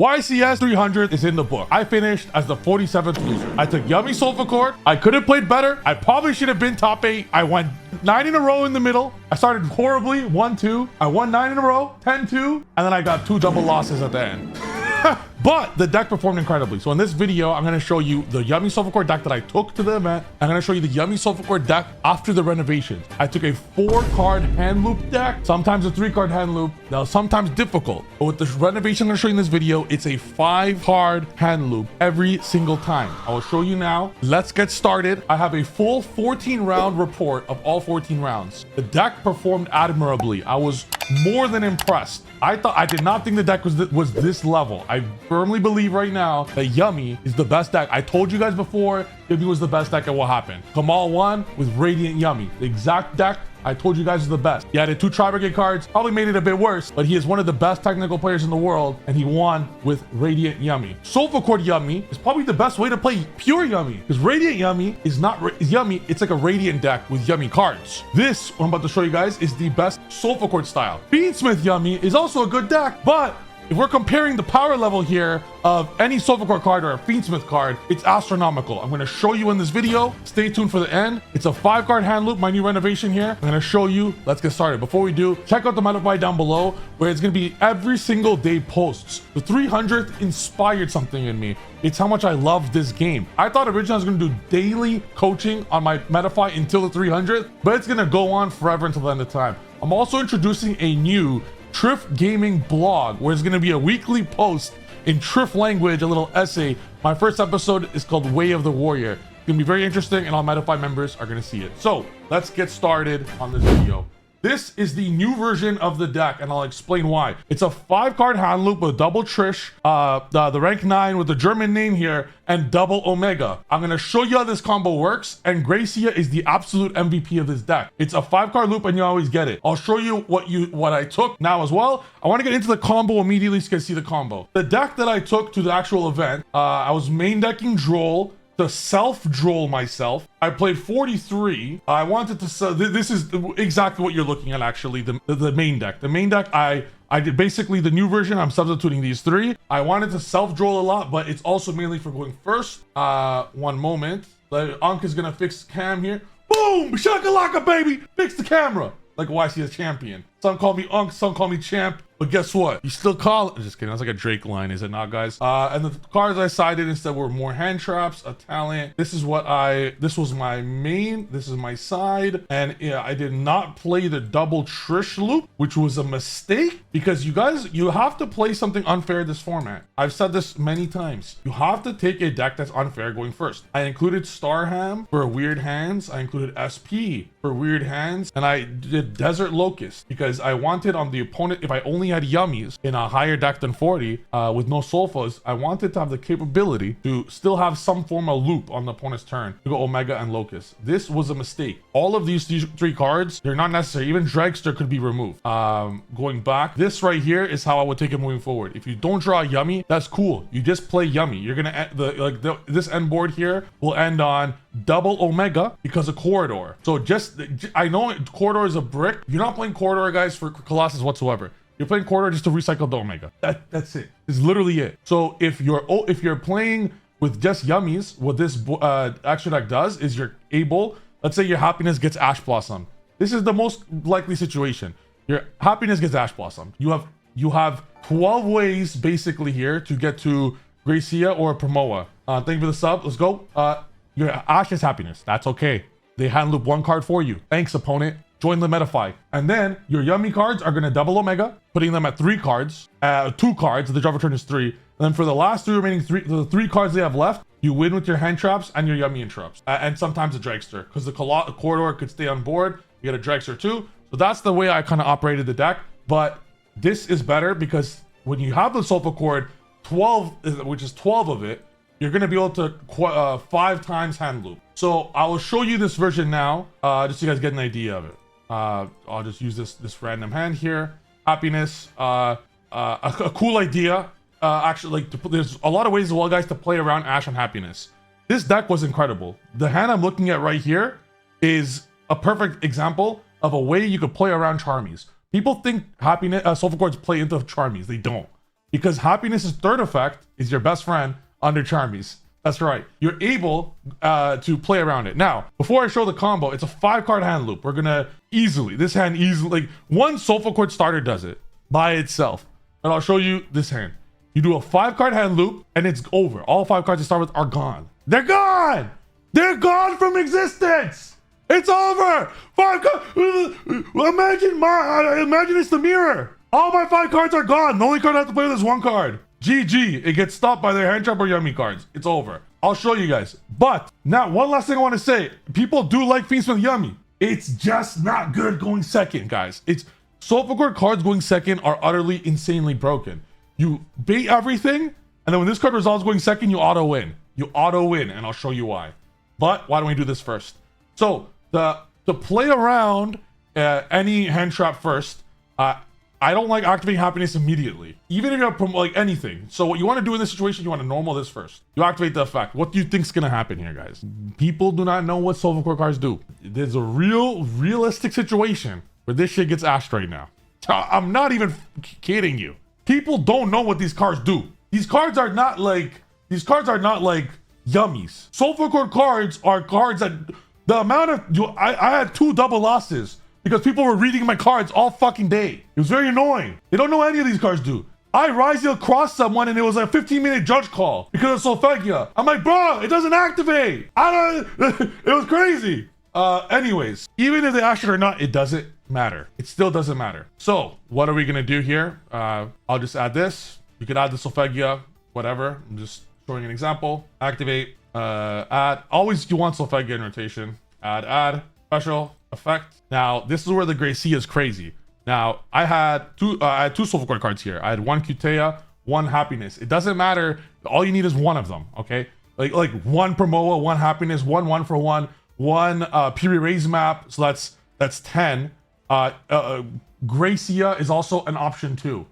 YCS 300 is in the book. I finished as the 47th loser. I took Yummy Sulfur Cord. I could have played better. I probably should have been top 8. I went 9 in a row in the middle. I started horribly, 1-2. I won 9 in a row, 10-2. And then I got 2 double losses at the end. But the deck performed incredibly. So in this video, I'm going to show you the Yummy Sulfur Cord deck that I took to the event. I'm going to show you the Yummy Sulfur Cord deck after the renovations. I took a 4-card hand loop deck, sometimes a 3-card hand loop. Now, sometimes difficult. But with the renovation I'm going to show you in this video, it's a 5-card hand loop every single time. I will show you now. Let's get started. I have a full 14-round report of all 14 rounds. The deck performed admirably. I was more than impressed. I did not think the deck was this level. I firmly believe right now that Yummy is the best deck. I told you guys before, Yummy was the best deck, and what happened? Kamal won with Radiant Yummy. The exact deck I told you guys is the best. He added 2 Tri-Brigade cards, probably made it a bit worse, but he is one of the best technical players in the world, and he won with Radiant Yummy. Sulfur Cord Yummy is probably the best way to play pure Yummy, because Radiant Yummy is not Yummy, it's like a Radiant deck with Yummy cards. This, what I'm about to show you guys, is the best Sulfur Cord style. Beansmith Yummy is also a good deck, but if we're comparing the power level here of any Sulfur Cord card or a Fiendsmith card, it's astronomical. I'm going to show you in this video. Stay tuned for the end. It's a 5-card hand loop, my new renovation here. I'm going to show you. Let's get started. Before we do, check out the Modify down below, where it's going to be every single day posts. The 300th inspired something in me. It's how much I love this game. I thought originally I was going to do daily coaching on my Modify until the 300th, but it's going to go on forever until the end of time. I'm also introducing a new Trif gaming blog, where it's going to be a weekly post in Trif language, a little essay. My first episode is called Way of the Warrior. It's going to be very interesting, and all Modify members are going to see it. So let's get started on this video. This is the new version of the deck, and I'll explain why. It's a 5-card hand loop with double Trish, the rank 9 with the German name here, and double Omega. I'm going to show you how this combo works, and Gracia is the absolute MVP of this deck. It's a 5-card loop, and you always get it. I'll show you what I took now as well. I want to get into the combo immediately so you can see the combo. The deck that I took to the actual event, I was main decking Droll to self-droll myself. I played 43. I wanted to, this is exactly what you're looking at actually, the main deck. The main deck, I did basically the new version. I'm substituting these 3. I wanted to self-droll a lot, but it's also mainly for going first. One moment. The Unk is gonna fix cam here. Boom! Shakalaka, baby! Fix the camera. Like YCS champion. Some call me Unk, some call me champ. But guess what? You still call it. Just kidding. That's like a Drake line, is it not, guys? And the cards I sided instead were more hand traps, a talent. This was my main. This is my side. And yeah, I did not play the double Trish loop, which was a mistake, because you guys, you have to play something unfair this format. I've said this many times. You have to take a deck that's unfair going first. I included Starham for weird hands. I included SP for weird hands. And I did Desert Locust because I wanted on the opponent, if I only had Yummies in a higher deck than 40 with no Sulfurs, I wanted to have the capability to still have some form of loop on the opponent's turn to go Omega and Locust. This was a mistake. All of these 3 cards, they're not necessary. Even Dragster could be removed. Going back, this right here is how I would take it moving forward. If you don't draw a Yummy, that's cool. You just play Yummy. You're gonna this end board here will end on double Omega because of Corridor. So I know Corridor is a brick. You're not playing Corridor, guys, for Colossus whatsoever. You're playing Corridor just to recycle the Omega. That's it. It's literally it. So if you're playing with just Yummies, what this extra deck does is you're able, let's say your Happiness gets Ash Blossom. This is the most likely situation. Your Happiness gets Ash Blossom. You have 12 ways basically here to get to Gracia or Promoa. Thank you for the sub. Let's go. Your Ash is Happiness. That's okay. They hand loop 1 card for you. Thanks, opponent. Join the Modify. And then your Yummy cards are going to double Omega, putting them at 3 cards, 2 cards. The draw return is 3. And then for the last 3 remaining the 3 cards they have left, you win with your hand traps and your Yummy interrupts. And sometimes a Dragster, because the Corridor could stay on board. You get a Dragster too. So that's the way I kind of operated the deck. But this is better because when you have the Sulfur Cord, 12, which is 12 of it, you're going to be able to 5 times hand loop. So I will show you this version now, just so you guys get an idea of it. I'll just use this random hand here. Happiness, a cool idea. Actually, there's a lot of ways as well, guys, to play around Ash and Happiness. This deck was incredible. The hand I'm looking at right here is a perfect example of a way you could play around Charmies. People think Happiness, Sulfur Cords play into Charmies. They don't. because happiness's third effect is your best friend under Charmies. That's right. You're able to play around it. Now, before I show the combo, it's a 5-card hand loop. We're gonna this hand easily, like one Soulful Chord starter does it by itself. And I'll show you this hand. You do a 5-card hand loop and it's over. All 5 cards you start with are gone. They're gone! They're gone from existence! It's over! 5 cards! Imagine it's the mirror! All my 5 cards are gone. The only card I have to play with is 1 card. GG. It gets stopped by their hand trap or yummy cards. It's over. I'll show you guys. But now, one last thing I want to say. People do like Fiendsmith Yummy. It's just not good going second, guys. It's Soulful Chord cards going second are utterly insanely broken. You bait everything, and then when this card resolves going second, you auto win. You auto win, and I'll show you why. But why don't we do this first? So to play around any hand trap first, I don't like activating happiness immediately, even if you're like anything. So what you want to do in this situation, you want to normal this first. You activate the effect. What do you think's gonna happen here, guys? People do not know what Soulful Chord cards do. There's a realistic situation where this shit gets ashed right now. I'm not even kidding you. People don't know what these cards do. These cards are not like yummies. Soulful Chord cards are cards that the amount of I had 2 double losses because people were reading my cards all fucking day. It was very annoying. They don't know what any of these cards do. I rise across someone and it was a 15-minute judge call because of Solfegia. I'm like, bro, it doesn't activate. It was crazy. Anyways, even if they ask it or not, it doesn't matter. It still doesn't matter. So what are we gonna do here? I'll just add this. You could add the Solfegia, whatever. I'm just showing an example. Activate, add. Always you want Solfegia in rotation. Add, special effect. Now this is where the Gracia is crazy. Now I had two Soulful Chord cards here. I had 1 Cutea, 1 Happiness. It doesn't matter. All you need is 1 of them. Okay, like 1 Promoa, 1 Happiness, 1 for 1, 1 Puri Raise map. So that's 10. Gracia is also an option too,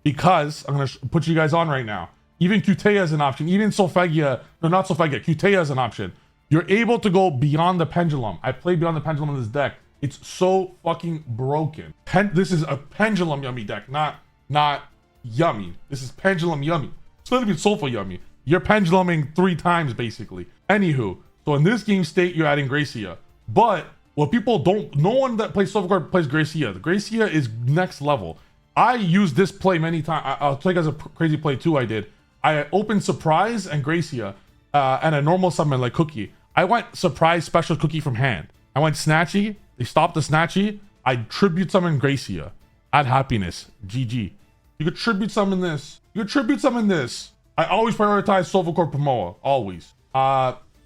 because I'm gonna put you guys on right now. Even Cutea is an option. Even Solfegia, no, not Solfegia. Cutea is an option. You're able to go beyond the pendulum. I play beyond the pendulum in this deck. It's so fucking broken. This is a pendulum yummy deck, not yummy. This is pendulum yummy. It's not even soulful yummy. You're penduluming 3 times basically. Anywho, so in this game state, you're adding Gracia. But what people don't, no one that plays Soulful Chord plays Gracia. The Gracia is next level. I used this play many times. I'll take as a crazy play too. I did. I opened Surprise and Gracia and a normal summon like Cookie. I went Surprise Special Cookie from hand. I went Snatchy. They stopped the Snatchy. I tribute summon Gracia. Add Happiness. GG. You could tribute summon this. You could tribute summon this. I always prioritize Soulful Chord Promoa. Always.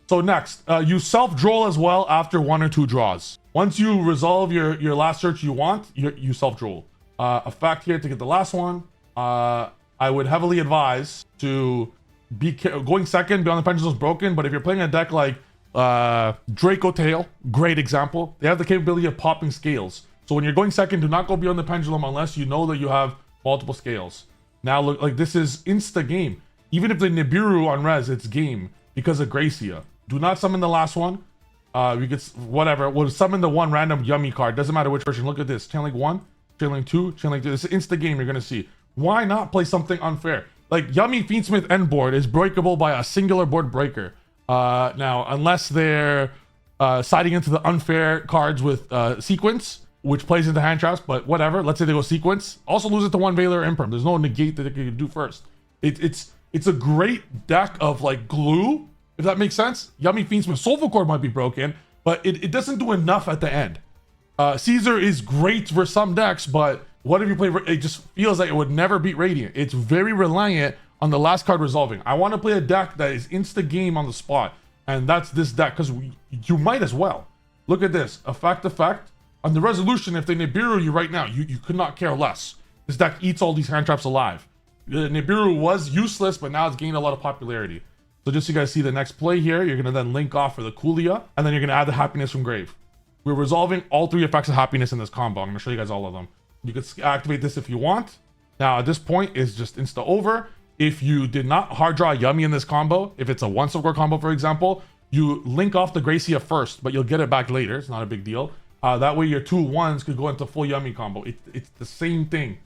So next, you self-draw as well after 1 or 2 draws. Once you resolve your last search you want, you self-draw. Effect here to get the last one. I would heavily advise to be going second beyond the pendulum is broken, but if you're playing a deck like Draco Tail, great example. They have the capability of popping scales. So when you're going second, do not go beyond the pendulum unless you know that you have multiple scales. Now look, like this is insta game. Even if the Nibiru on res, it's game because of Gracia. Do not summon the last one. We could whatever. We'll summon the 1 random yummy card. Doesn't matter which version. Look at this. Chain Link 1, Chain Link 2, Chain Link 2. This is insta game. You're gonna see. Why not play something unfair? Like Yummy Fiendsmith end board is breakable by a singular board breaker. Now, unless they're siding into the unfair cards with sequence, which plays into hand traps, but whatever. Let's say they go sequence. Also lose it to 1 Valor Imperm. There's no negate that they can do first. It's a great deck of like glue, if that makes sense. Yummy Fiendsmith Soulful Chord might be broken, but it doesn't do enough at the end. Caesar is great for some decks, but what if you play, it just feels like it would never beat Radiant. It's very reliant on the last card resolving. I want to play a deck that is insta game on the spot, and that's this deck, because you might as well. Look at this, effect. On the resolution, if they Nibiru you right now, you could not care less. This deck eats all these hand traps alive. The Nibiru was useless, but now it's gained a lot of popularity. So just so you guys see the next play here, you're gonna then link off for the Coolia, and then you're gonna add the Happiness from Grave. We're resolving all 3 effects of Happiness in this combo. I'm gonna show you guys all of them. You could activate this if you want. Now at this point, it's just insta over. If you did not hard draw Yummy in this combo, if it's a 1 Soulful Chord combo, for example, you link off the Gracia first, but you'll get it back later. It's not a big deal. That way your 2 1s could go into full Yummy combo. It's the same thing.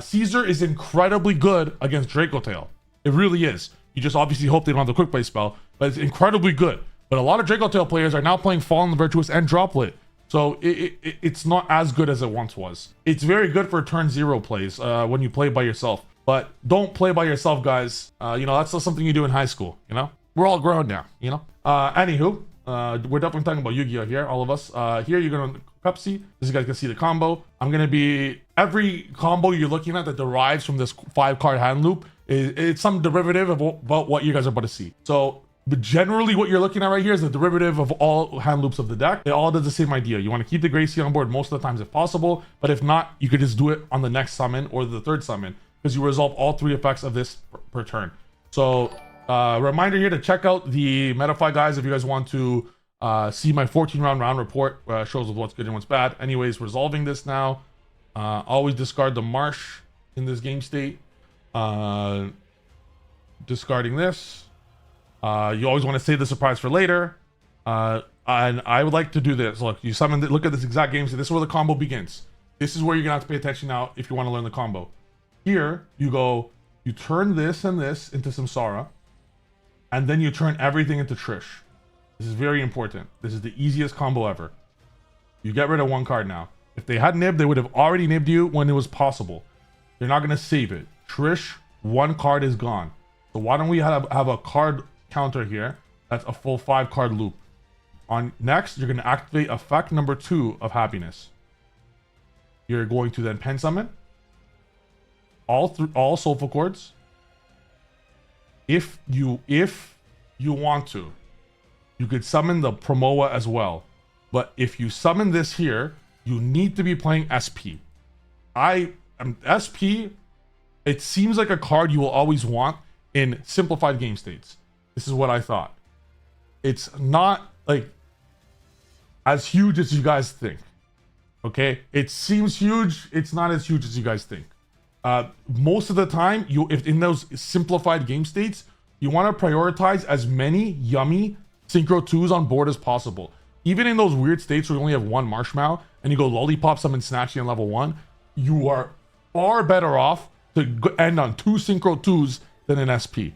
Caesar is incredibly good against Draco Tail. It really is. You just obviously hope they don't have the quick play spell, but it's incredibly good. But a lot of Draco Tail players are now playing Fallen, Virtuous, and Droplet. So it's not as good as it once was. It's very good for turn 0 plays when you play by yourself. But don't play by yourself, guys. You know, that's not something you do in high school, you know? We're all grown now, you know? Anywho, we're definitely talking about Yu-Gi-Oh here, all of us. Here you're gonna Pepsi. As you guys can see the combo. I'm gonna be, every combo you're looking at that derives from this 5-card hand loop, it's some derivative of about what you guys are about to see. So, but generally what you're looking at right here is the derivative of all hand loops of the deck. It all does the same idea. You want to keep the Gracia on board most of the times if possible, but if not, you could just do it on the next summon or the third summon, because you resolve all 3 effects of this per turn. So, reminder here to check out the Metafy guys if you guys want to see my 14 round report, shows what's good and what's bad. Anyways, resolving this now. Always discard the Marsh in this game state. Discarding this. You always want to save the surprise for later. And I would like to do this. Look, you summon look at this exact game. So this is where the combo begins. This is where you're gonna have to pay attention now if you want to learn the combo. Here, you go, you turn this and this into Samsara, and then you turn everything into Trish. This is very important. This is the easiest combo ever. You get rid of 1 card now. If they had nibbed, they would have already nibbed you when it was possible. They're not gonna save it. Trish, 1 card is gone. So why don't we have a card counter here? That's a full 5-card loop. On next, you're going to activate effect number 2 of happiness. You're going to then pen summon all soulful chords. If you want to, you could summon the Promoa as well. But if you summon this here, you need to be playing SP. SP, it seems like a card you will always want in simplified game states. This is what I thought. It's not like as huge as you guys think. Okay, it seems huge. It's not as huge as you guys think. Most of the time, if in those simplified game states, you want to prioritize as many yummy synchro 2s on board as possible. Even in those weird states where you only have 1 Marshmallow and you go Lollipop Summon Snatchy on level 1, you are far better off to end on 2 synchro 2s than an SP.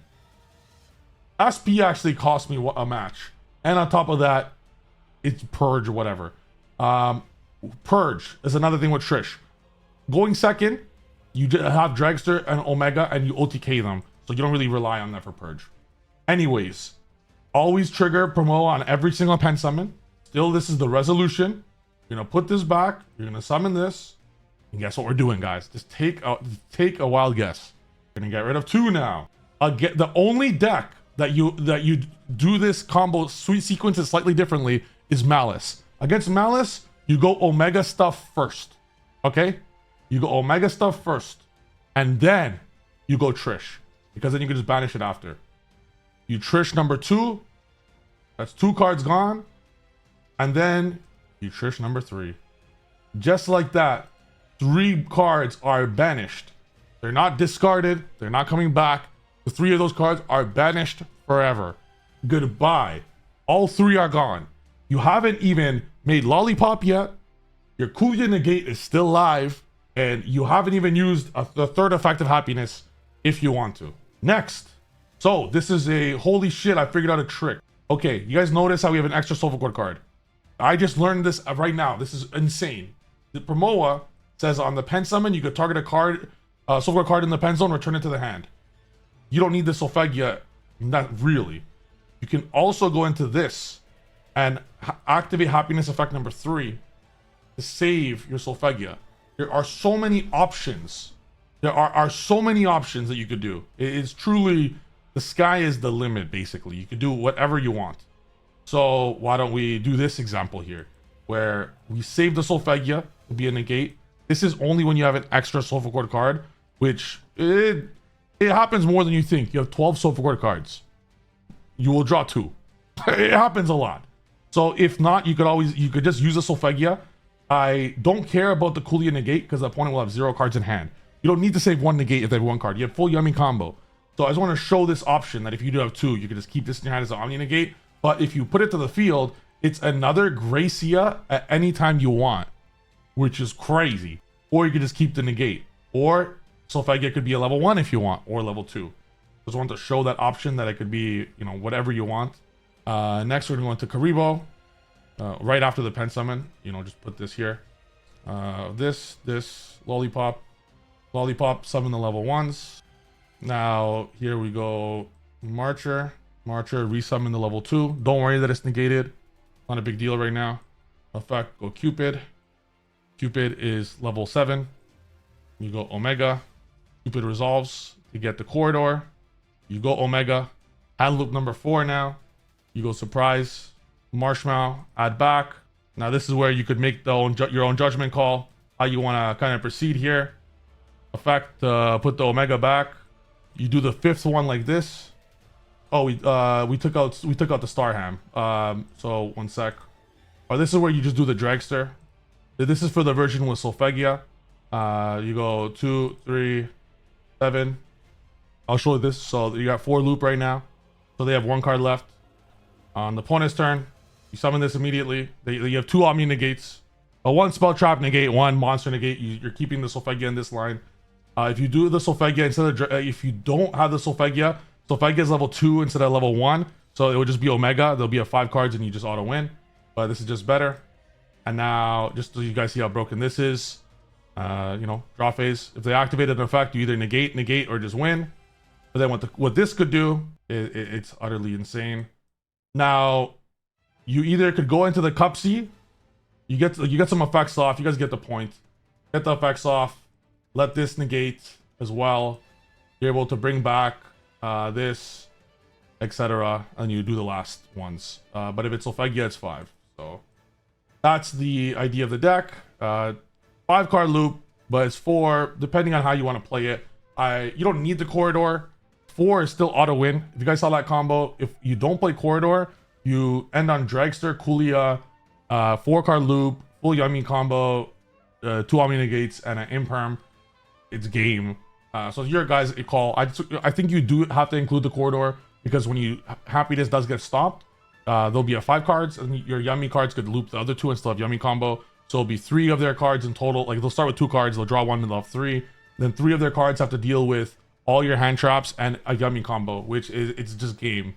SP actually cost me a match. And on top of that, it's Purge or whatever. Purge is another thing with Trish. Going second, you have Dragster and Omega and you OTK them. So you don't really rely on that for Purge. Anyways, always trigger Promo on every single pen summon. Still, this is the resolution. You're going to put this back. You're going to summon this. And guess what we're doing, guys? Just take a wild guess. We're going to get rid of 2 now. The only deck that you do this combo sweet sequences slightly differently is Malice. Against Malice, you go Omega stuff first. Okay? You go Omega stuff first. And then you go Trish. Because then you can just banish it after. You Trish number 2. That's 2 cards gone. And then you Trish number 3. Just like that, 3 cards are banished. They're not discarded. They're not coming back. The 3 of those cards are banished forever. Goodbye. All 3 are gone. You haven't even made Lollipop yet. Your Kuya Negate is still live. And you haven't even used the 3rd effect of happiness if you want to. Next. So this is a holy shit, I figured out a trick. Okay, you guys notice how we have an extra Soulful Cord card. I just learned this right now. This is insane. The Promoa says on the pen summon, you could target a card, Soulful Cord card in the pen zone, return it to the hand. You don't need the Solfegia, not really. You can also go into this and activate happiness effect number 3 to save your Solfegia. There are so many options. There are so many options that you could do. It's truly, the sky is the limit, basically. You can do whatever you want. So why don't we do this example here, where we save the Solfegia to be a negate. This is only when you have an extra Soulful Cord card, which it happens more than you think. You have 12 Soulful Cord cards. You will draw 2. It happens a lot. So if not, you could just use the Solfegia. I don't care about the Kuya Negate because the opponent will have 0 cards in hand. You don't need to save 1 negate if they have 1 card. You have full yummy combo. So I just want to show this option that if you do have 2, you can just keep this in your hand as an Omni Negate. But if you put it to the field, it's another Gracia at any time you want, which is crazy. Or you can just keep the negate. Or Solfegia could be a level 1 if you want, or level 2. Just want to show that option that it could be, you know, whatever you want. Next, we're going to go into Karibo. Right after the pen summon, you know, just put this here. This Lollipop, summon the level 1s. Now, here we go, Marcher, resummon the level 2. Don't worry that it's negated. Not a big deal right now. Effect, go Cupid. Cupid is level 7. You go Omega. Cupid resolves to get the corridor. You go Omega. Add loop number 4 now. You go Surprise. Marshmallow. Add back. Now this is where you could make your own judgment call. How you want to kind of proceed here. Effect, put the Omega back. You do the 5th one like this. Oh, we took out the Starham. So 1 sec. Oh, this is where you just do the Dragster. This is for the version with Solfegia. You go 2, 3, 7. I'll show you this. So you got 4 loop right now. So they have 1 card left. On the opponent's turn, you summon this immediately. You have 2 Omni negates. 1 spell trap negate, 1 monster negate. You're keeping the Solfegia in this line. If you do the Solfegia instead of if you don't have the Solfegia is level 2 instead of level 1. So it would just be Omega. There'll be a 5 cards and you just auto win. But this is just better. And now, just so you guys see how broken this is, you know, draw phase. If they activated an effect, you either negate, or just win. But then what this could do, it's utterly insane. Now, you either could go into the Cup C. You get some effects off. You guys get the point. Get the effects off. Let this negate as well. You're able to bring back this, etc. And you do the last ones. But if it's Solfegia, it's 5. So that's the idea of the deck. 5 card loop, but it's 4 depending on how you want to play it. You don't need the corridor. 4 is still auto win. If you guys saw that combo, if you don't play corridor, you end on Dragster, Kulia, 4 card loop, full Yummy combo, 2 Omni negates, and an Imperm. It's game. So your guys call. I think you do have to include the corridor because when happiness does get stopped, there'll be a 5 cards, and your Yummy cards could loop the other 2 and still have Yummy combo. So it'll be 3 of their cards in total. Like they'll start with 2 cards, they'll draw 1 and they'll have 3. Then 3 of their cards have to deal with all your hand traps and a Yummy combo, which is it's just game.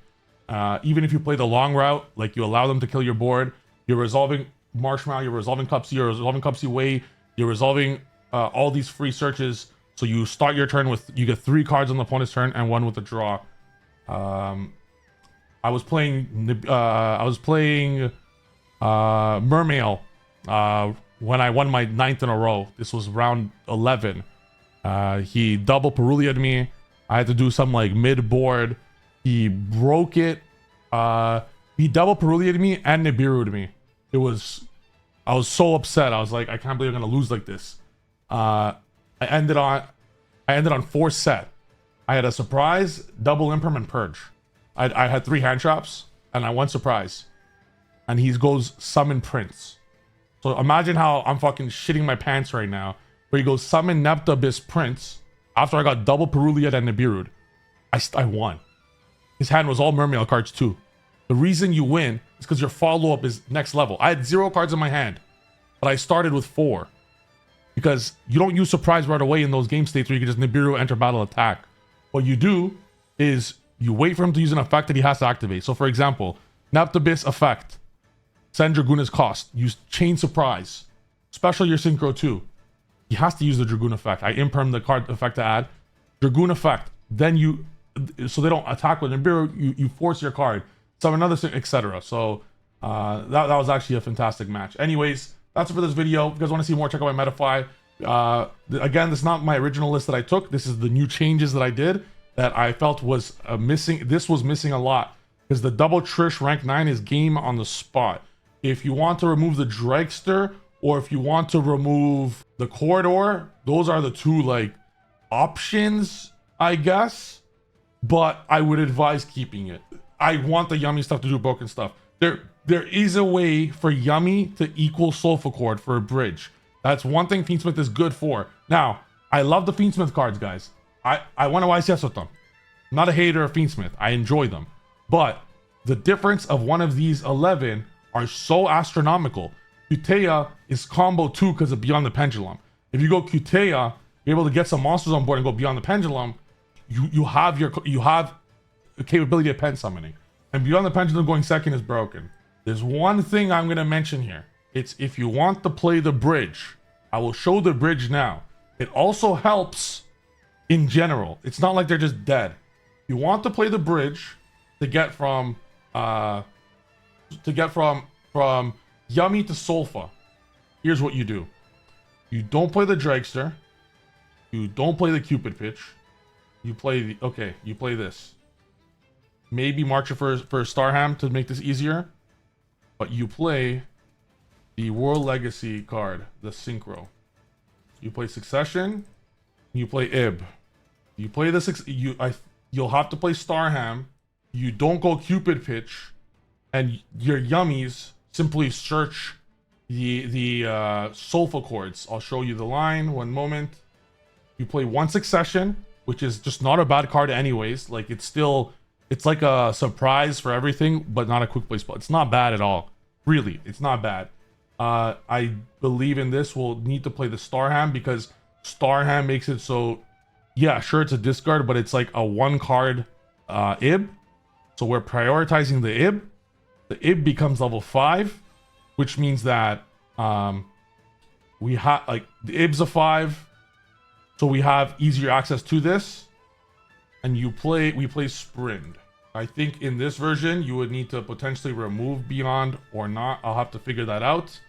Even if you play the long route, like you allow them to kill your board, you're resolving Marshmallow, you're resolving Cup C, you're resolving Cup C Way, you're resolving all these free searches. So you start your turn with, you get 3 cards on the opponent's turn and 1 with a draw. I was playing Mermail when I won my 9th in a row. This was round 11. He double Perulia'd me. I had to do some like mid-board. He broke it. He double Perulia'd me and Nibiru'd me. I was so upset. I was like, I can't believe I'm gonna lose like this. I ended on 4 set. I had a surprise, double Imperm, and purge. I had 3 hand traps and I won surprise. And he goes summon Prince. So imagine how I'm fucking shitting my pants right now. Where he goes summon Neptabyss Prince after I got double Perulia and Nibiru'd. I won. His hand was all Mermail cards too. The reason you win is because your follow-up is next level. I had 0 cards in my hand, but I started with 4. Because you don't use surprise right away in those game states where you can just Nibiru, enter battle, attack. What you do is you wait for him to use an effect that he has to activate. So for example, Neptabyss effect. Send Dragoon's cost. Use chain surprise. Special your synchro 2. He has to use the Dragoon effect. I imperm the card effect to add. Dragoon effect. Then you, so they don't attack with Nibiru, you force your card. Summon another, etc. So that was actually a fantastic match. Anyways, that's it for this video. If you guys want to see more, check out my Metafy. Again, this is not my original list that I took. This is the new changes that I did that I felt was missing. This was missing a lot because the double Trish rank 9 is game on the spot. If you want to remove the Dragster or if you want to remove the corridor, those are the 2 like options, I guess. But I would advise keeping it. I want the Yummy stuff to do broken stuff. There is a way for Yummy to equal Sulfur for a bridge. That's one thing Fiendsmith is good for. Now, I love the Fiendsmith cards, guys. I want to YCS with them. I'm not a hater of Fiendsmith. I enjoy them. But the difference of one of these 11 are so astronomical. Cutea is combo 2 because of Beyond the Pendulum. If you go Cutea, be able to get some monsters on board and go beyond the pendulum, you have the capability of pen summoning. And beyond the pendulum going second is broken. There's one thing I'm gonna mention here. It's if you want to play the bridge, I will show the bridge now. It also helps in general. It's not like they're just dead. You want to play the bridge to get from Yummy to Solfa. Here's what you do. You don't play the Dragster. You don't play the Cupid pitch. You play you play this. Maybe march it for Starham to make this easier. But you play the World Legacy card, the Synchro. You play Succession. You play Ib. You play the you'll have to play Starham. You don't go Cupid pitch, and your yummies simply search the Solfa chords. I'll show you the line. One moment. You play one Succession, which is just not a bad card anyways. Like it's like a surprise for everything, but not a quick play spell. It's not bad at all. Really, it's not bad. I believe in this. We'll need to play the Starham because Starham makes it so, yeah, sure, it's a discard, but it's like a one card Ib. So we're prioritizing the Ib. The Ib becomes level 5, which means that we have like the Ib's a 5, so we have easier access to this. And we play Sprint. I think in this version you would need to potentially remove Beyond or not. I'll have to figure that out.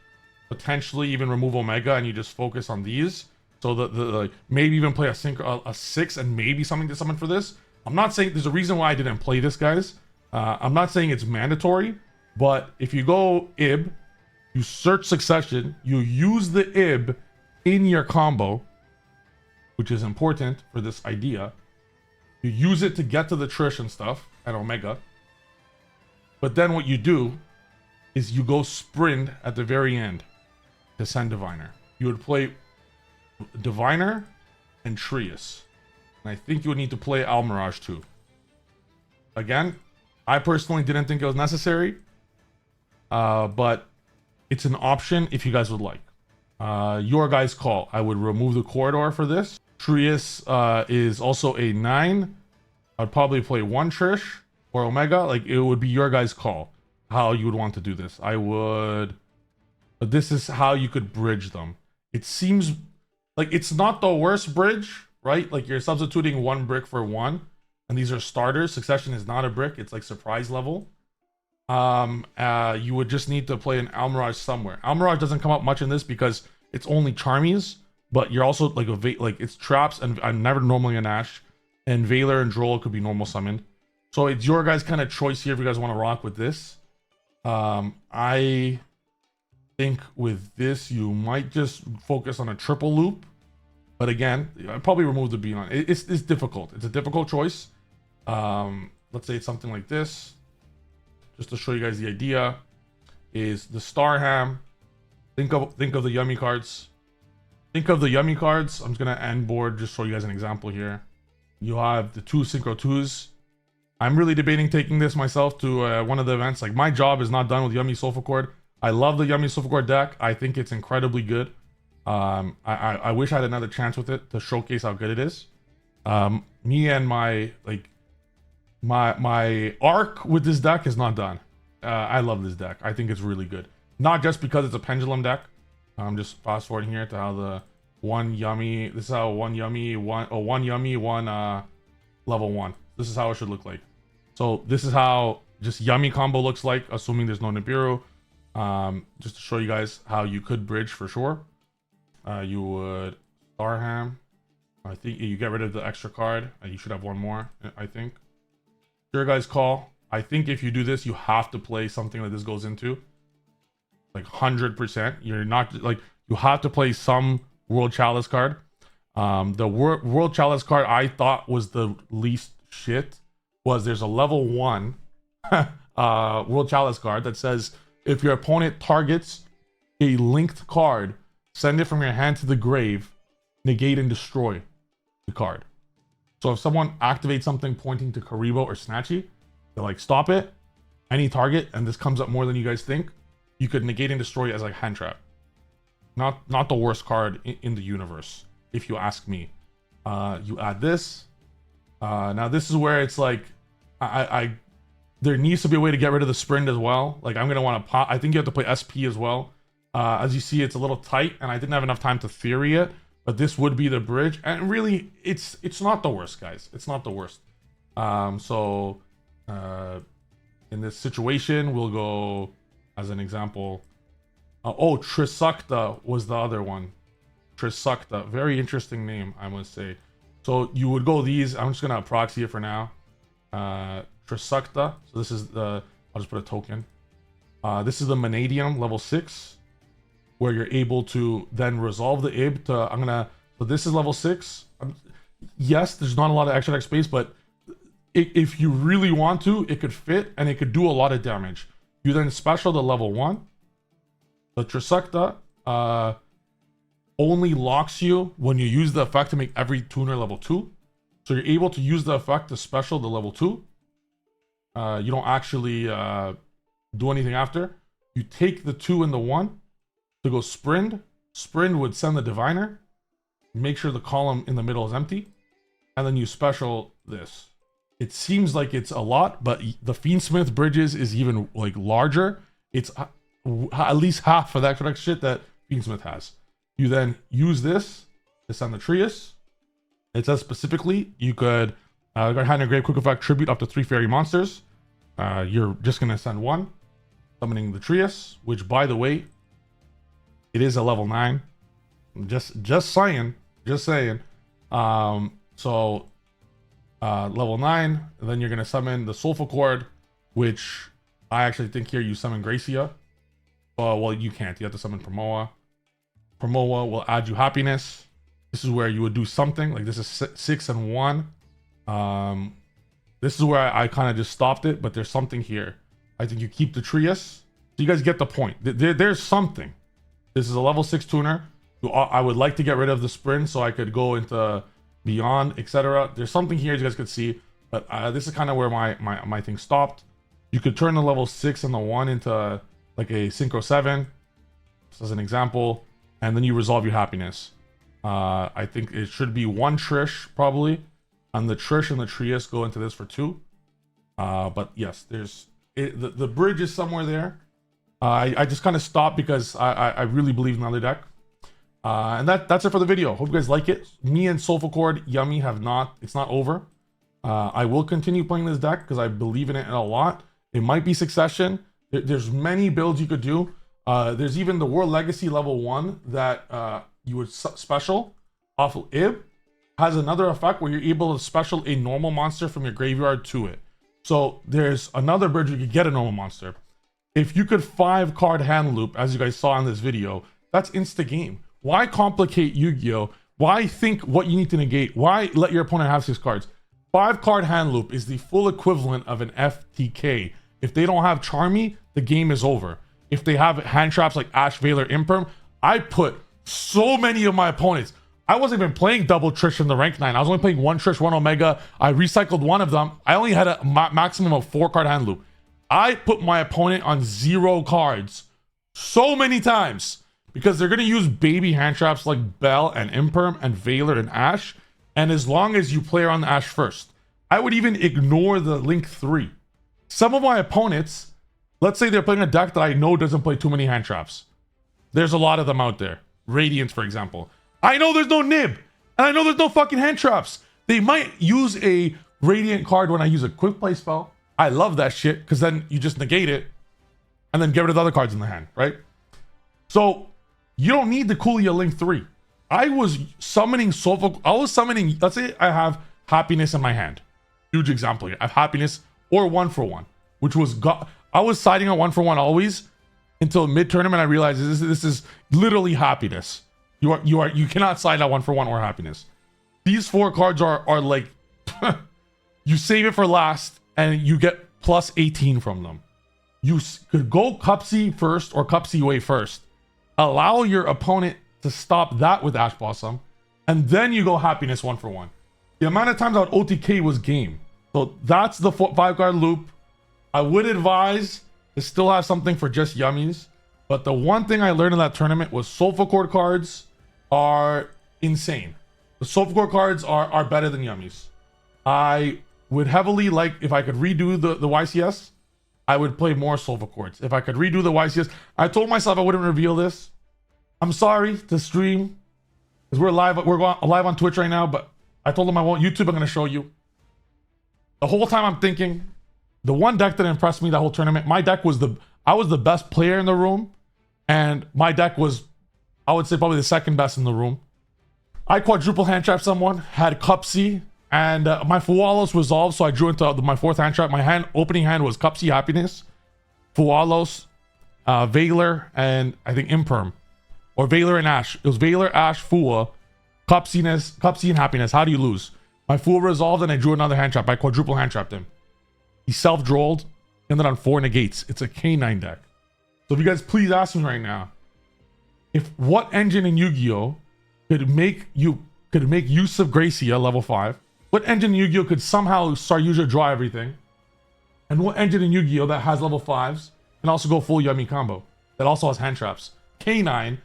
Potentially even remove Omega and you just focus on these. So the maybe even play a 6 and maybe something to summon for this. I'm not saying there's a reason why I didn't play this, guys. I'm not saying it's mandatory, but if you go Ib, you search Succession, you use the Ib in your combo, which is important for this idea. You use it to get to the Trish and stuff and Omega. But then what you do is you go Sprint at the very end to send Diviner. You would play Diviner and Trius. And I think you would need to play Almirage too. Again, I personally didn't think it was necessary. But it's an option if you guys would like. Your guys' call. I would remove the corridor for this. Trius is also a 9. I'd probably play one Trish or Omega. Like, it would be your guys' call how you would want to do this. But this is how you could bridge them. It seems like it's not the worst bridge, right? Like, you're substituting one brick for one, and these are starters. Succession is not a brick. It's like surprise level. You would just need to play an Almirage somewhere. Almirage doesn't come up much in this because it's only Charmies. But you're also like it's traps, and I'm never normally an Ash, and Valor and Droll could be normal summoned. So it's your guys' kind of choice here if you guys want to rock with this. I think with this you might just focus on a triple loop, but again, I'd probably remove the Beyond. It's difficult. It's a difficult choice. Let's say it's something like this, just to show you guys the idea. Is the Starham? Think of the Yummy cards. Think of the Yummy cards. I'm just gonna end board, just show you guys an example here. You have the 2 Synchro 2s. I'm really debating taking this myself to one of the events. Like, my job is not done with Yummy Sulfur Cord. I love the Yummy Sulfur Cord deck. I think it's incredibly good. I wish I had another chance with it to showcase how good it is. Me and my arc with this deck is not done. I love this deck. I think it's really good. Not just because it's a pendulum deck. I'm just fast forwarding here to how the one Yummy. This is how one Yummy, one level 1. This is how it should look like. So this is how just Yummy combo looks like, assuming there's no Nibiru. Just to show you guys how you could bridge for sure. You would Starham. I think you get rid of the extra card, and you should have one more. I think. Your guys' call. I think if you do this, you have to play something that this goes into. Like 100%. You're not like, you have to play some World Chalice card. The World Chalice card I thought was the least shit was there's a level 1 World Chalice card that says if your opponent targets a linked card, send it from your hand to the grave, negate and destroy the card. So if someone activates something pointing to Karibo or Snatchy, they like stop it, any target, and this comes up more than you guys think, you could negate and destroy it as like hand trap. Not the worst card in the universe. if you ask me. You add this. Now this is where it's like, there needs to be a way to get rid of the sprint as well. Like I'm gonna want to pop. I think you have to play SP as well. As you see, it's a little tight, and I didn't have enough time to theory it. But this would be the bridge, and really, it's not the worst, guys. It's not the worst. In this situation, we'll go as an example. Oh, Trisukta was the other one. Trisukta, very interesting name, I must say. So you would go these. I'm just gonna proxy it for now. Trisukta. So this is the. I'll just put a token. This is the Manadium level 6, where you're able to then resolve the IB to. So this is level 6. Yes, there's not a lot of extra deck space, but if you really want to, it could fit and it could do a lot of damage. You then special the level 1. The Trisukta only locks you when you use the effect to make every tuner level 2. So you're able to use the effect to special the level 2. You don't actually do anything after. You take the 2 and the 1 to go sprint. Sprint would send the diviner. Make sure the column in the middle is empty. And then you special this. It seems like it's a lot, but the Fiendsmith bridges is even like larger. It's at least half of that extra shit that Fiendsmith has. You then use this to send the Trius. It says specifically you could hand a grave quick effect tribute up to 3 fairy monsters. You're just gonna send 1, summoning the Trius, which by the way, it is a level 9. Just saying. Level 9, and then you're gonna summon the Soulful Chord, which I actually think here you summon Gracia. Well, you can't. You have to summon Promoa. Promoa will add you happiness. This is where you would do something like this is 6 and 1. This is where I kind of just stopped it, but there's something here. I think you keep the Trius. So you guys get the point. There's something. This is a level 6 tuner. I would like to get rid of the sprint so I could go into beyond, etc. There's something here you guys could see, but this is kind of where my thing stopped. You could turn the level 6 and the 1 into like a Synchro 7, just as an example, and then you resolve your happiness. I think it should be 1 Trish probably, and the Trish and the Trius go into this for 2. But yes, the bridge is somewhere there. I just kind of stopped because I really believe in the other deck. And that's it for the video. Hope you guys like it. Me and Soulful Chord Yummy it's not over. I will continue playing this deck because I believe in it a lot. It might be Succession. There's many builds you could do. There's even the World Legacy level 1 that you would special off of IB. Has another effect where you're able to special a normal monster from your graveyard to it. So there's another bridge you could get a normal monster. If you could 5-card hand loop, as you guys saw in this video, that's insta game. Why complicate Yu-Gi-Oh? Why think what you need to negate? Why let your opponent have 6 cards? 5-card hand loop is the full equivalent of an FTK. If they don't have Charmy, the game is over. If they have hand traps like Ash, Veiler, Imperm, I put so many of my opponents. I wasn't even playing double Trish in the rank 9. I was only playing 1 Trish, 1 Omega. I recycled 1 of them. I only had a maximum of 4-card hand loop. I put my opponent on 0 cards so many times because they're going to use baby hand traps like Bell and Imperm and Veiler and Ash. And as long as you play around the Ash first, I would even ignore the Link 3. Some of my opponents, let's say they're playing a deck that I know doesn't play too many hand traps. There's a lot of them out there. Radiance, for example. I know there's no Nib, and I know there's no fucking hand traps. They might use a Radiant card when I use a quick play spell. I love that shit, because then you just negate it, and then get rid of the other cards in the hand, right? So, you don't need the Coolio Link 3. I was summoning Soulful... let's say I have Happiness in my hand. Huge example here. I have Happiness or 1 for 1, which was... I was siding on 1 for 1 always, until mid-tournament I realized this is literally Happiness. You cannot side on 1 for 1 or Happiness. These 4 cards are like... you save it for last, and you get plus 18 from them. You could go Cup C first or Cup C way first. Allow your opponent to stop that with Ash Blossom, and then you go Happiness 1 for 1. The amount of times I would OTK was game. So that's the 5-card loop. I would advise to still have something for just Yummies. But the one thing I learned in that tournament was Soulful Chord cards are insane. The Soulforce cards are better than Yummies. I would heavily like, if I could redo the YCS, I would play more Soulforce. If I could redo the YCS, I told myself I wouldn't reveal this. I'm sorry to stream, because we're live on Twitch right now, but I told them I won't. YouTube, I'm going to show you. The whole time I'm thinking, the one deck that impressed me that whole tournament, my deck was I was the best player in the room, and my deck was, I would say, probably the second best in the room. I quadruple hand trap someone, had Cupsy, and my Fualos resolved, so I drew into my fourth hand trap. My opening hand was Cupsy Happiness, Fualos, Valor, and I think Imperm. Or Valor and Ash. It was Valor, Ash, Fua, Cupsy and Happiness. How do you lose? My Fool resolved, and I drew another hand trap. I quadruple hand trapped him. He self-drolled, ended on 4 negates. It's a K9 deck. So if you guys please ask me right now, what engine in Yu-Gi-Oh could make use of Gracia level 5? What engine in Yu-Gi-Oh could somehow start yugioh draw everything? And what engine in Yu-Gi-Oh that has level 5s and also go full Yummy combo that also has hand traps? K9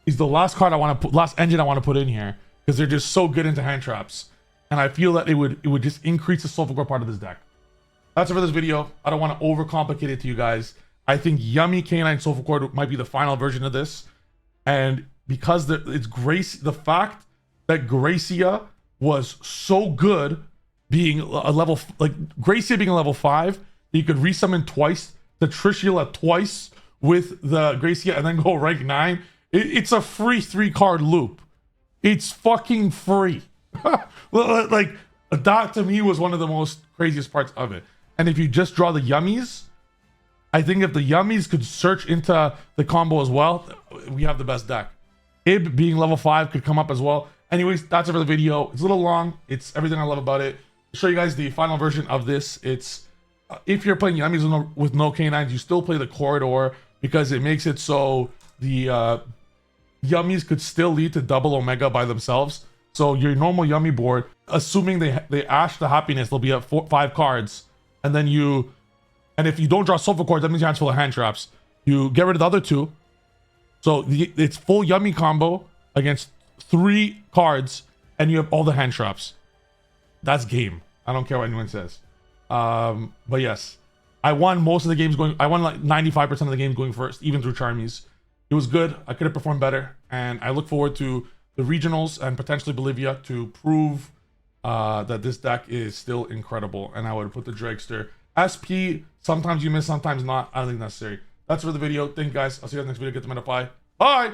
is the last engine I want to put in here, because they're just so good into hand traps, and I feel that it would just increase the Soulforce part of this deck. That's it for this video. I don't want to overcomplicate it to you guys. I think Yummy K9 Soulforce might be the final version of this, and because the fact that Gracia was so good, being a level, like Gracia being a level 5, you could resummon twice, the Trishula twice with the Gracia, and then go rank 9. It's a free 3-card loop. It's fucking free. Like, that to me was one of the most craziest parts of it. And if you just draw the Yummies, I think if the Yummies could search into the combo as well, we have the best deck. Ib being level 5 could come up as well. Anyways, that's it for the video. It's a little long. It's everything I love about it. I'll show you guys the final version of this. It's if you're playing Yummies with no K9s, you still play the Corridor, because it makes it so the Yummies could still lead to double Omega by themselves. So your normal Yummy board, assuming they Ash the Happiness, they'll be at 5 cards, and then if you don't draw Soulforce cards, that means your hand's full of hand traps. You get rid of the other 2, so it's full Yummy combo against 3 cards, and you have all the hand traps. That's game. I don't care what anyone says. But yes, I won most of the games I won like 95% of the games going first, even through Charmies. It was good. I could have performed better, and I look forward to the regionals and potentially Bolivia to prove that this deck is still incredible. And I would put the Dragster SP. Sometimes you miss, sometimes not. I don't think necessary. That's for the video. Thank you guys. I'll see you guys next video. Get the meta. Bye.